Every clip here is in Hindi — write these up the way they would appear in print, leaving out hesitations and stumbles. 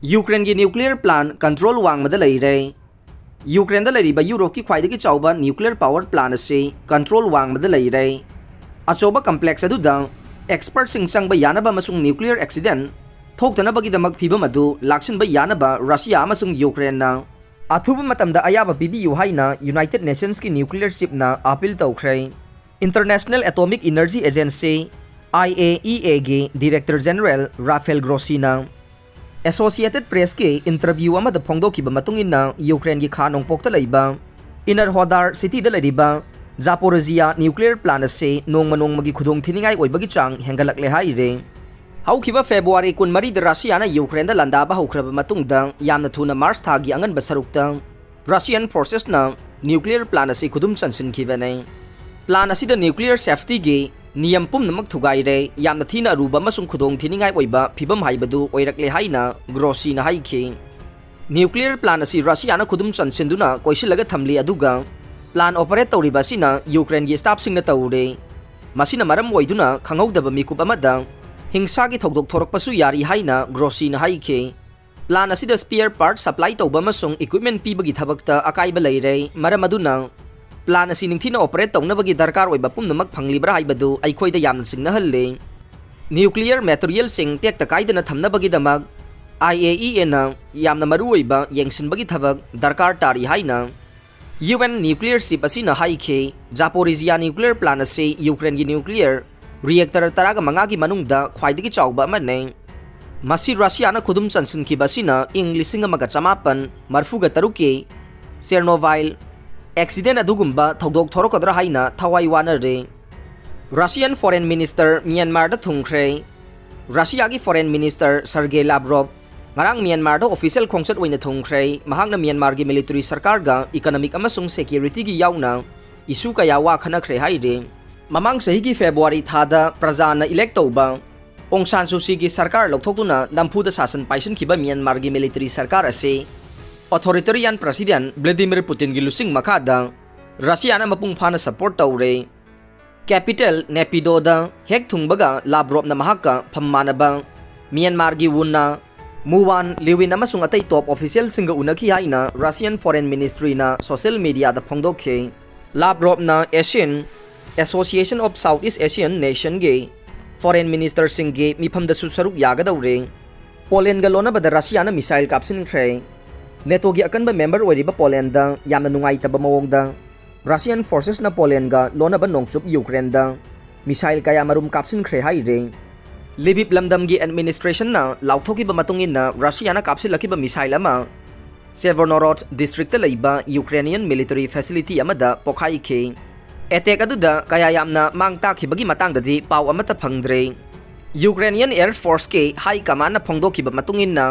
यूक्रेन की न्यूक्लियर प्लान कंट्रोल वांगमदा लेरे यूक्रेन यूरोप की ख्वाइदगी चौबा न्यूक्लियर पावर प्लान से कंट्रोल वांगमदा लेरे अचौबा कम्प्लेक्स एक्सपर्ट चंब यानब न्यूक्लियर एक्सीडेंट थोक्तनबगीदमक फिबम अदु लाक्सिनब यानब रशिया यूक्रेन अथुब मतमदा अयाब पीबियु हाइना यूनाइटेड नेशंस की न्यूक्लियर शिपना अपील तौख्रे International Atomic Energy Agency IAEA की डायरेक्टर जनरल राफेल ग्रोसीना एसोसिएटेड प्रेस के इंटरव्यू फोंदोखिबा यूक्रेन की खा नोंपोक्ता लैबा Enerhodar city Zaporizhzhia nuclear plant से नोंमगी खुदोंथिनिंगाई ओइबगी चांग हेंगलकले हाइरे हौखिबा फेब्रुआरी 12 रशियाना यूक्रेन लंदाबा हौख्रबा मतुंगदा यामना थुना मार्च थागी अंगनबा सरुकता रशियन फोर्सेसना न्यूक्लियर प्लांट से खुदुम चंसिनखिबने प्लान असिदा न्यूक्लियर सेफ्टी के नियम पुमनमक थुगाइरे यामना थीना अरुबा मसुंग खुदोंथिनिंगाई ओइबा फिबम हाइबदु ओइरकले हाइना ग्रोसीना हाइखि न्यूक्लियर प्लान असि रशियाना खुदुम चंसिनदुना कोइसिलगा थमली अदुगा प्लान ऑपरेट तौरिबासिना यूक्रेन की स्टाफ सिंगना तौरे मसिना मरम ओइदुना खंगौदबा मिकुप अमदा हिंसा की थौदोक थोरकपसु यारी हाइना ग्रोसीना हाइखे प्लान असिदा स्पेयर पार्ट सप्लाई तौबा मसुंग इक्विपमेंट पीबगी थबकता अकाइबा लेरे मरम अदुना प्लान असी निंगथिना ऑपरेट तौनबगी दरकार ओइबा पुमनमक फंगलिब्रा हाइबदु अइखोइदा यामना सिंगनहल्ले न्यूक्लियर मटेरियल सिंग टेक्ता काइदना थमनबगीदमक IAEA ना यामना मरु ओइबा येंगसिनबगी थबक दरकार तारी हाइना UN न्यूक्लियर शिप असिना हाइखे जापोरिजिया न्यूक्लियर प्लांट से यूक्रेन की न्यूक्लियर रिएक्टर 15 की मनुंगदा ख्वाइदगी चाउबा अमने मसी रशियाना खुदुम चंसिनखिबसिना इंग 1993 के चेर्नोबाइल एक्सीडेंट अदुगुम्बा थौदोक थोरकदरा हाइना थवाई वानरे रशियन फॉरेन मिनिस्टर म्यांमार दा थुंख्रे रशिया की foreign minister Sergey Lavrov ngarang Myanmar do official khongchat oina thongkhrai mahangna Myanmar gi military sarkar ga economic amasung security gi yauna issue kaya wa khana khre haire mamang sahi gi February thada prajana elect tauba Aung San Suu Kyi gi sarkar lokthokuna nampu da sasan paisan khiba Myanmar gi military sarkar ase authoritarian president Vladimir Putin gi lusing makhada Russia na mapung phana support taure capital Naypyidaw da hek thungbaga Lavrov na mahakka phammanaba Myanmar gi wunna मुवान लिविन अमसुंग अतै टॉप ऑफिशियल सिंग उनखि हाइना रशियन फॉरेन मिनिस्ट्री ना सोशल मीडिया दा फोंदोखे लाव्रोव ना Asian Association of South East Asian nation गे फॉरेन मिनिस्टर सिंग गे मिफम दसु सरुक यागदौरे पोलैंड गा लोनबदा रशिया ना मिसाइल काप्सिनख्रे नेटो गी अकनबा मेंबर ओइरिबा पोलैंड दा यामना नुंगाइतबा मवोंगदा रशियन फोर्सेस ना पोलैंड गा लोनबा नोंगचुप यूक्रेन दा मिसाइल कया मरुम काप्सिनख्रे हाइरे लिबिप लमदम की एडमिनिस्ट्रेशन ना लाउथोकिबा मतुंगिना रशिया ना काप्सिलकिबा मिसाइल अमा सेवर्नोरोड डिस्ट्रिक्ट लैबा यूक्रेनियन मिलिटरी फैसिलिटी अमदा पोखाइखे एटेक अदुदा कया यामना मांग ताखिबगी मतंगदि पाव अमता फंगद्रे यूक्रेनियन एयर फोर्स के हाई कमांड ना फोंदोकिबा मतुंगिना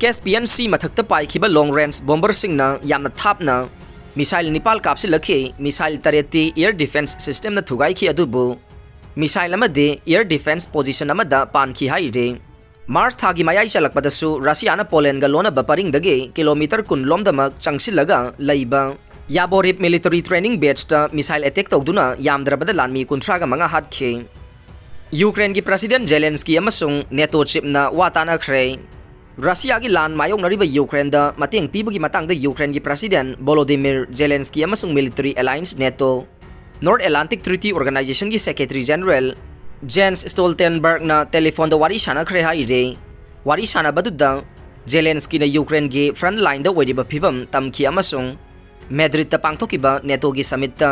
कैस्पियन सी मथक्ता पाइखिबा लॉन्ग रेंज बॉम्बर सिंगना यामना थापना मिसाइल निपाल काप्सिलखे मिसाइल तरेती एयर डिफेंस सिस्टम ना थुगाइखि अदुबु मिसाइल अमदे एयर डिफेंस पोजिशन अमदा पानखि हाइरे मार्च थागी मयाई चलकपदसु रशियाना पोलैंड गा लोनबा परिंगदगे किलोमीटर 10 लोमदमक चंगसिलगा लैबा याबोरिप मिलिटरी ट्रेनिंग बेच ता मिसाइल अटैक तौदुना यामद्रबदा लानमी 15 गा मंगा हादखे यूक्रेन की प्रेसिडेंट जेलेंस्की अमसुंग नेटो चिपना वातानाख्रे रशिया की लान मायोंगनरिबा यूक्रेन दा मतेंग पीबगी मतंगदा यूक्रेन की प्रेसिडेंट वोलोदिमिर जेलेंस्की अमसुंग military alliance NATO North Atlantic Treaty Organization की सेक्रेटरी जनरल जेन्स स्टोल्टेनबर्ग ना टेलीफोन वारी सानाख्रे हाइरे वारी सानाबदुदा जेलेंस्की ना यूक्रेन की फ्रंट लाइन दा ओइरिबा फिबम तमखि अमसुंग मैड्रिड ता पांगथोकिबा नेटो की समिट ता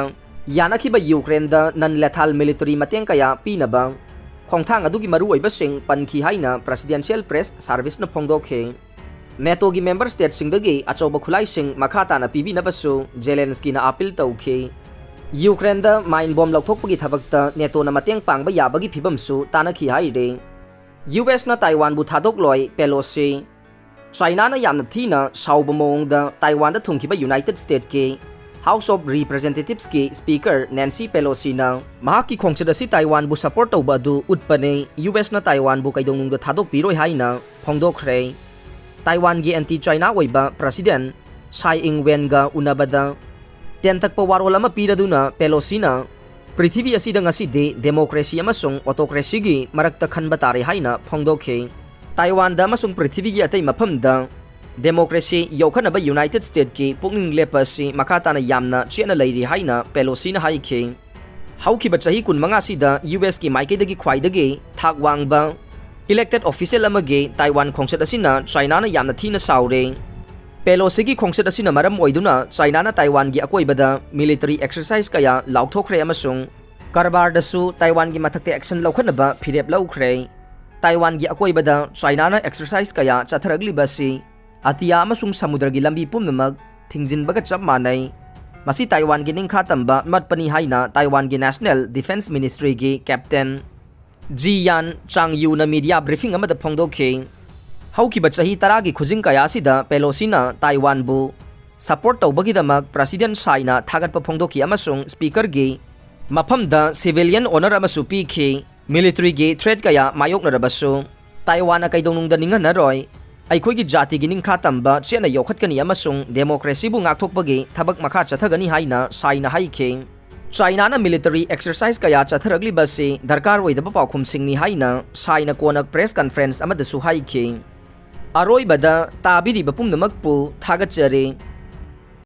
यानाखिबा यूक्रेन दा नन लेथाल मिलिटरी मतेंग कया पीनबा खोंथांग अदुगी मरु ओइबा सिंग पनखि हाइना प्रेसिडेंशियल प्रेस सर्विस ना फोंदोखे नेटो की मेंबर स्टेट सिंगदगी अचौबा खुलाई सिंग मखाता ना पीबीनबसु जेलेंस्की ना अपील तौखे यूक्रेन दा माइन बॉम्ब लौथोकपगी थबकता नेटो ना मतेंग पांगबा याबगी फिबमसु तानाखि हाइरे यूएस ना ताइवान बु थादोकलोय पेलोसी चाइना ना यामना थीना साउब मोंगदा ताइवान दा थुंखिबा यूनाइटेड स्टेट के हाउस ऑफ रिप्रेजेंटेटिव्स के स्पीकर नैन्सी पेलोसी ना महाकी खोंगचद असि ताइवान बु सपोर्ट तौबा दु उत्पने यूएस ना ताइवान बु कैदोंगदा थादोकपिरोय हाइना फोंदोखरे ताइवान की anti China ओइबा president Sai Ing Wen गा उनबदा तेंतकपा वारोल अमा पीरदुना पेलोसीना पृथ्वी असिदा ngasi de democracy amasung autocracy gi marakta khanba tare haina phongdokhe Taiwan da masung prithvi gi atai mafam da democracy yokhanaba United States ki pukning lepa si makata na yamna chena leiri haina Pelosi na hai ke haukiba chahi kun manga si da US ki maike dagi khwaidagi thak wangba elected official amage Taiwan khongsat asina China na yamna thina saure Pelosi ki khongsat asina maram oiduna China na Taiwan gi akoibada military exercise kaya laukthokre amasung karbar dasu Taiwan gi mathakte action laukhanaba phirep laukre Taiwan gi akoibada China na exercise kaya chatharagli basi atia amasung samudra gi lambi pumnamag thingjin baga chap manai masi Taiwan gi ningkha tamba matpani haina Taiwan gi National Defense Ministry gi Captain Ji Yan Changyu na media briefing amada phongdokhe haukiba chahi tara gi khujing kaya sida Pelosi na Taiwan bu support tawbagidamak President Tsai na thagatpa phongdokhi amasung speaker gi mafamda civilian honor amasu pikhi military gi threat kaya mayoknarabasu Taiwan na kaidonungda ninganaroi ꯑꯩꯈꯣꯏꯒꯤ ꯖꯥꯇꯤꯒꯤ ꯅꯤꯡꯈꯥ ꯇꯝꯕ ꯆꯦꯠꯅ ꯌꯣꯛꯈꯠꯀꯅꯤ ꯑꯃꯁꯨꯡ ꯗꯦꯃꯣꯀ꯭ꯔꯦꯁꯤꯕꯨ ꯉꯥꯛꯊꯣꯛꯄꯒꯤ ꯊꯕꯛ ꯃꯈꯥ ꯆꯠꯊꯒꯅꯤ ꯍꯥꯏꯅ ꯁꯥꯏꯅ ꯍꯥꯏꯈꯤ ꯆꯥꯏꯅꯥꯅ ꯃꯤꯂꯤꯇꯔꯤ ꯑꯦꯛꯁꯔꯁꯥꯏꯖ ꯀꯌꯥ ꯆꯠꯊꯔꯛꯂꯤꯕꯁꯤ ꯗꯔꯀꯥꯔ ꯑꯣꯏꯗꯕ ꯄꯥꯎꯈꯨꯝꯁꯤꯡꯅꯤ ꯍꯥꯏꯅ ꯁꯥꯏꯅ ꯀꯣꯟꯅ ꯄ꯭ꯔꯦꯁ ꯀꯟꯐꯔꯦꯟꯁ ꯑꯃꯗꯁꯨ ꯍꯥꯏꯈꯤ ꯑꯔꯣꯏꯕꯗ ꯇꯥꯕꯤꯔꯤꯕ ꯄꯨꯝꯅꯃꯛꯄꯨ ꯊꯥꯒꯠꯆꯔꯤ